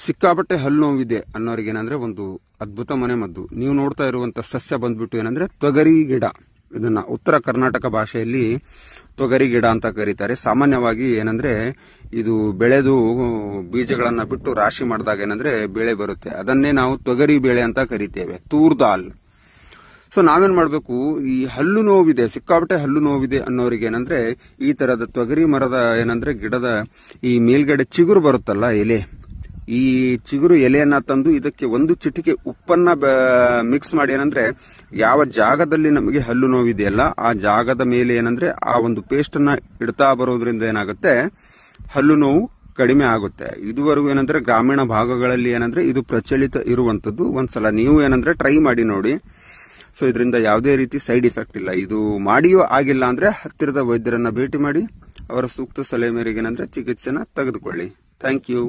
ಸಿಕ್ಕಾಪಟ್ಟೆ ಹಲ್ಲು ನೋವಿದೆ ಅನ್ನೋರಿಗೆ ಏನಂದ್ರೆ ಒಂದು ಅದ್ಭುತ ಮನೆ ಮದ್ದು. ನೀವು ನೋಡ್ತಾ ಇರುವಂತ ಸಸ್ಯ ಬಂದ್ಬಿಟ್ಟು ಏನಂದ್ರೆ ತೊಗರಿ ಗಿಡ. ಇದನ್ನ ಉತ್ತರ ಕರ್ನಾಟಕ ಭಾಷೆಯಲ್ಲಿ ತೊಗರಿ ಗಿಡ ಅಂತ ಕರೀತಾರೆ. ಸಾಮಾನ್ಯವಾಗಿ ಏನಂದ್ರೆ ಇದು ಬೆಳೆದು ಬೀಜಗಳನ್ನ ಬಿಟ್ಟು ರಾಶಿ ಮಾಡಿದಾಗ ಏನಂದ್ರೆ ಬೆಳೆ ಬರುತ್ತೆ. ಅದನ್ನೇ ನಾವು ತೊಗರಿ ಬೇಳೆ ಅಂತ ಕರಿತೇವೆ, ತೂರ್ ದಾಲ್. ಸೊ ನಾವೇನ್ ಮಾಡ್ಬೇಕು, ಈ ಹಲ್ಲು ನೋವಿದೆ, ಸಿಕ್ಕಾಪಟ್ಟೆ ಹಲ್ಲು ನೋವಿದೆ ಅನ್ನೋರಿಗೆ ಏನಂದ್ರೆ ಈ ತರದ ತೊಗರಿ ಮರದ ಏನಂದ್ರೆ ಗಿಡದ ಈ ಮೇಲ್ಗಡೆ ಚಿಗುರು ಬರುತ್ತಲ್ಲ ಎಲೆ, ಈ ಚಿಗುರು ಎಲೆಯನ್ನ ತಂದು ಇದಕ್ಕೆ ಒಂದು ಚಿಟಿಕೆ ಉಪ್ಪನ್ನ ಮಿಕ್ಸ್ ಮಾಡಿ ಏನಂದ್ರೆ ಯಾವ ಜಾಗದಲ್ಲಿ ನಮಗೆ ಹಲ್ಲು ನೋವಿದೆಯಲ್ಲ ಆ ಜಾಗದ ಮೇಲೆ ಏನಂದ್ರೆ ಆ ಒಂದು ಪೇಸ್ಟ್ ಅನ್ನ ಇಡ್ತಾ ಬರೋದ್ರಿಂದ ಏನಾಗುತ್ತೆ, ಹಲ್ಲು ನೋವು ಕಡಿಮೆ ಆಗುತ್ತೆ. ಇದುವರೆಗೂ ಏನಂದ್ರೆ ಗ್ರಾಮೀಣ ಭಾಗಗಳಲ್ಲಿ ಏನಂದ್ರೆ ಇದು ಪ್ರಚಲಿತ ಇರುವಂತದ್ದು. ಒಂದ್ಸಲ ನೀವು ಏನಂದ್ರೆ ಟ್ರೈ ಮಾಡಿ ನೋಡಿ. ಸೊ ಇದರಿಂದ ಯಾವುದೇ ರೀತಿ ಸೈಡ್ ಇಫೆಕ್ಟ್ ಇಲ್ಲ. ಇದು ಮಾಡಿಯೂ ಆಗಿಲ್ಲ ಅಂದ್ರೆ ಹತ್ತಿರದ ವೈದ್ಯರನ್ನ ಭೇಟಿ ಮಾಡಿ ಅವರ ಸೂಕ್ತ ಸಲಹೆ ಮೇರೆಗೆ ಏನಂದ್ರೆ ಚಿಕಿತ್ಸೆನ ತೆಗೆದುಕೊಳ್ಳಿ. Thank you.